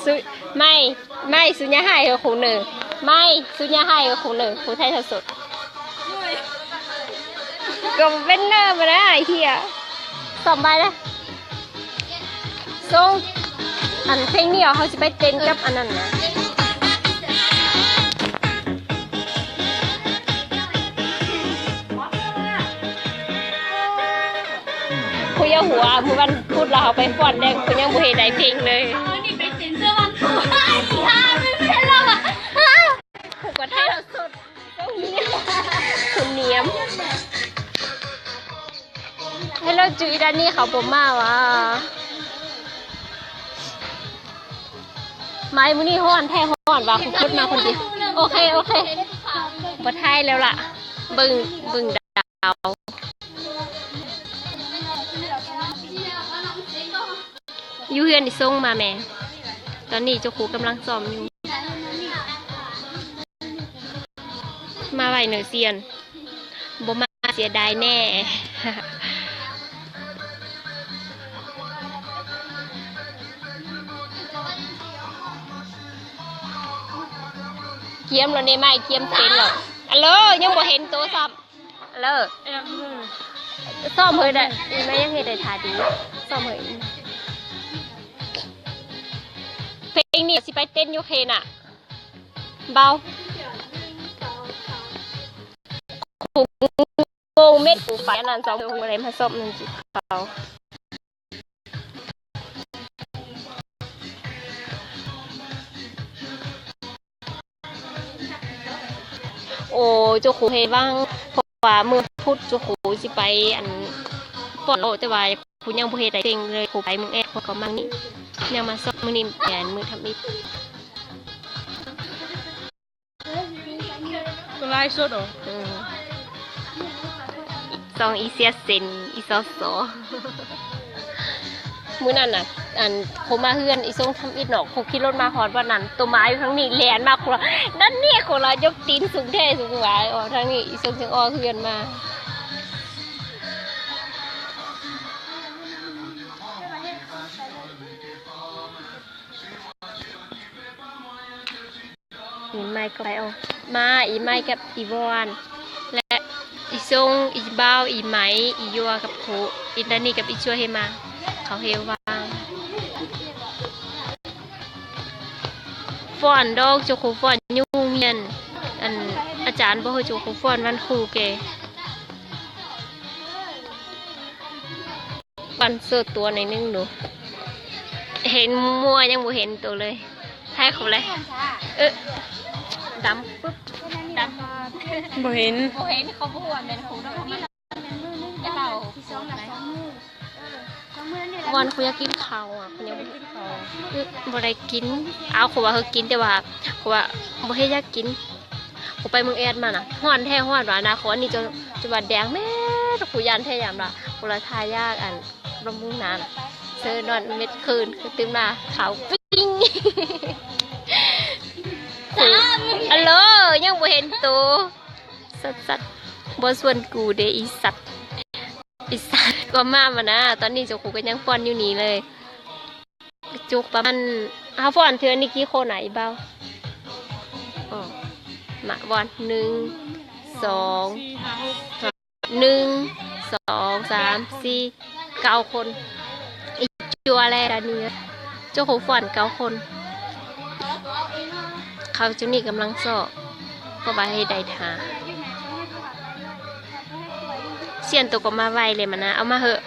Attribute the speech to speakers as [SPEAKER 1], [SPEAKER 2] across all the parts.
[SPEAKER 1] สุไม่สุญญาให้กับคงหนึ่งไม่สุญญาให้กับคงหนึ่งคงไทยสดก็เป็นเนอร์มาแล้วไอ้เหี้ยสองใบเลยส่งอันเพลงนี้เขาจะไปเต้นกับอันนั้นนะคุยหัวมือวันพูดเราไปฟ้อนแดงคุณยังบุเฮได้เพลงเลยนี่ไปเต้นเสื้อวันผูกไม่เป็นเราอ่ะผูกกว่าไทยเราสุดต้องเนี้ยคุณเนียมให้เราจุยด้านนี้เขาผมมาวะไม้มือนี่ห้อนแท้ห้อนว่าคุณพูดมาคนเดียวโอเคกว่าไทยแล้วล่ะบึงดาวยูเฮียนดิส่งมาแม่ตอนนี้เจ้าครูกำลังซ้อมอยู่มาไหวเหนือเซียนบ่มาเสียดายแน่เกียมเราในไม้เกียมเป็นหรอกอัลโหลยังบ่เห็นตัวซ้ำอัลโหลซ้อมเฮ้ยได้ไม่ยังเห็นได้ท่าดีซ้อมเฮ้ยเพลงนี้สิไปเต้นยูเคน่ะเบาโกงเม็ดกูไปนั่นสองอะไรมาส้มนั่นจิเบาโอ้เจ้าขู่เฮบ้างเพราะว่ามือพูดเจ้าขู่สิไปอันปอดโลแต่ว่าคุณยังพูดได้เพลงเลยขู่ไปมึงแอบพอก็มั่งนี่ยังมาซ้อมมือนิ่มแขนมือทำอิด
[SPEAKER 2] ตัวไล่สดเหรอ
[SPEAKER 1] ซองอีเซียเซนอีซอสมื้อนั้นน่ะอันเขามาเฮือนอีซงทำอิดหนอกเขาขี่รถมาหอดวันนั้นตัวไม้ทั้งนี้แลนมากคนละนั่นนี่คนละยกตีนสูงแท้สูงหวายอ๋อทั้งนี้อีซงจึงอ้อเฮือนมาอีไม้ก็ไปเอามาอีไม้กับอีวอนและอีซงอีบ้าวอีไหมอียัวกับโคอีดานี่กับอีชัวเฮมาเขาเฮวางฟ้อนดอกโจโคฟ้อนยุ่งเงียนอันอาจารย์บอกให้โจโคฟ้อนวันครูเกวันเสื้อตัวในนึงหนูเห็นมัวยังบ่เห็นตัวเลยให้เขาเลยดำปุ๊บดำ
[SPEAKER 2] บ่เห็น
[SPEAKER 1] เขาบ่หวนเป็นครูด้วยจะเป่าวันคุณอยากกินข้าวอ่ะคุณยังไม่กินข้าวบ่ได้กินเอาเขาว่าเขากินแต่ว่าเขาว่าบ่ให้อยากกินเขาไปเมืองแอดมาน่ะฮ้อนแท้ฮ้อนว่านะเขาอันนี้จะว่าแดงแม่ขุยานแท้ยามละคนละทายากอันบำรุงน้ำเซอร์นอนเม็ดคืนคือตื่นมาขาวปิ้งอัลโหลยังบ่เห็นตัวสัตว์บ่ส่วนกูเด้อีสัตว์ก็มานะตอนนี้เจ้าครูก็ยังฟ้อนอยู่นี่เลยจุกประมาณฟ้อนเทือนนี่กี่คนไหนเบามาบอล1 2 3 4 9 คนอีจัวอะไรด้านนี้เจ้าครูฟ้อน9 คนเขาจุนี่กำลังสอบก็ไปให้ได้ทาเซียนตัวก็มาไวเลยมันนะเอามาเหอะ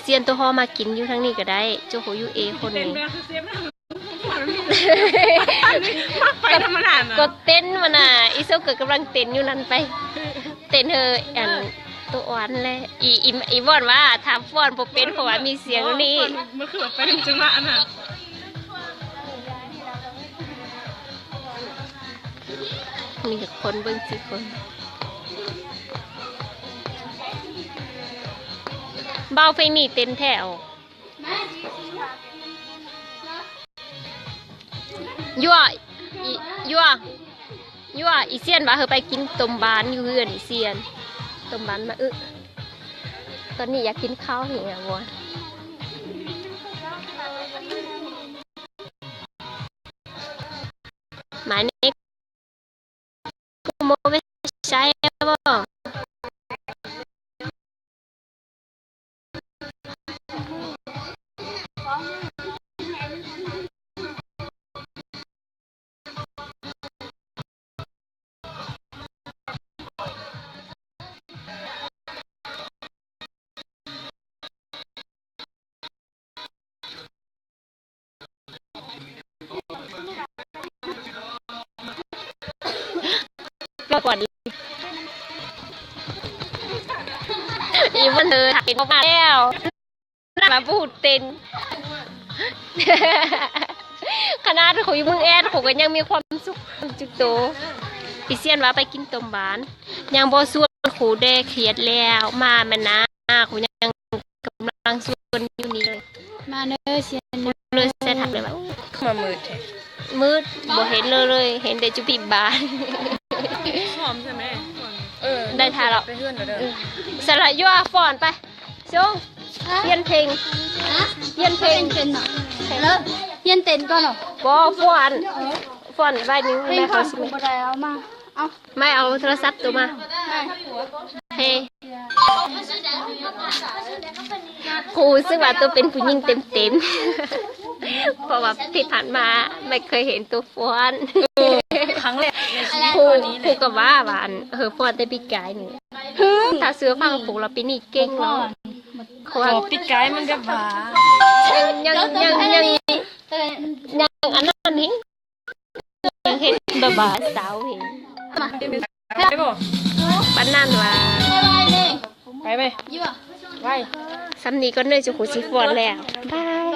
[SPEAKER 1] เซียนตัวห่อมากินอยู่ทั้งนี้ก็ได้เจ้าโหยูเอคนนี้ก็เต้นมันน่ะอีโซเกิดกำลังเต้นอยู่นั่นไปเต้นเธออันตัวอ่อนเลยอีบอนว่าทำฟ้อนพอเป็นเพราะว่ามีเสียงนี่
[SPEAKER 2] มันคือแบบไปถึงจังหวะน่ะ
[SPEAKER 1] มีคนเบิ้งสิคนเบาไฟนี่เต้นแถวยั่วอีเซียนว่าเธอไปกินต้มบานอยู่เฮือนอีเซียนต้มบานมาตอนนี้อยากกินข้าวเหี้ยวัว หมายนี้กูโมไปใช้บ่รอก่อนอีวันเธอถักเป็นมาแล้วมาพูดเต็นขนาดคุยมึงแอดเขาก็ยังมีความสุขจุดโตอีเซียนว่าไปกินต้มบานยังบ่ส่วนขูแดเครียดแล้วมาแม่นะเขายังกำลังส่วนอยู่นี่เลย
[SPEAKER 3] มาเนอเซียน
[SPEAKER 1] เลยเสียถักเลยว่า
[SPEAKER 2] มามืดแท้
[SPEAKER 1] มืดบ่เห็นเลยเห็นแต่จุบิบาน
[SPEAKER 2] หอมใช่ไหม
[SPEAKER 1] ได้ทาแล้ว
[SPEAKER 2] ไปเฮือนเด้อ
[SPEAKER 1] สละยั่วฟอนไปชงเรียนเพลง เรียนเพลง
[SPEAKER 3] เป็นเหรอแล้วเฮียนเต้นก่อนเหรอ
[SPEAKER 1] บ่ฟอนไว้นึง
[SPEAKER 3] เพลง
[SPEAKER 1] แม่
[SPEAKER 3] ก่อ
[SPEAKER 1] เขา
[SPEAKER 3] น
[SPEAKER 1] สิ
[SPEAKER 3] กูบ่ได้เอามาเอา
[SPEAKER 1] ไม่เอาโทรศัพท์ตัวมาเฮ้ครูซึ่งว่าตัวเป็นผู้หญิงเต็มๆ เพราะว่าที่ผ่านมาไม่เคยเห็นตัวฟ้อน
[SPEAKER 2] ครั้งแรกในชีวิต
[SPEAKER 1] ครู
[SPEAKER 2] ตัวนี้
[SPEAKER 1] ค
[SPEAKER 2] เล
[SPEAKER 1] รู
[SPEAKER 2] ย
[SPEAKER 1] ก็ว่าหวานฟ้อนแต่ปีกายนี่ถ้าเสือฟังครูเราปีนี้เก่งแล้วเขา
[SPEAKER 2] ข
[SPEAKER 1] ว่า
[SPEAKER 2] อปิดไกด์มันก็หวา
[SPEAKER 1] ยังอันนั้นนี่ยังเห็นแบบว่าสาวเห็น
[SPEAKER 2] ไปบ่
[SPEAKER 1] ปั้นนั่นว่า
[SPEAKER 2] ไปไหม
[SPEAKER 3] อยู่อ่ะ
[SPEAKER 2] ไป
[SPEAKER 1] ซ้ำนี้ก็เนยจะขูสิฟอนแล้วบาย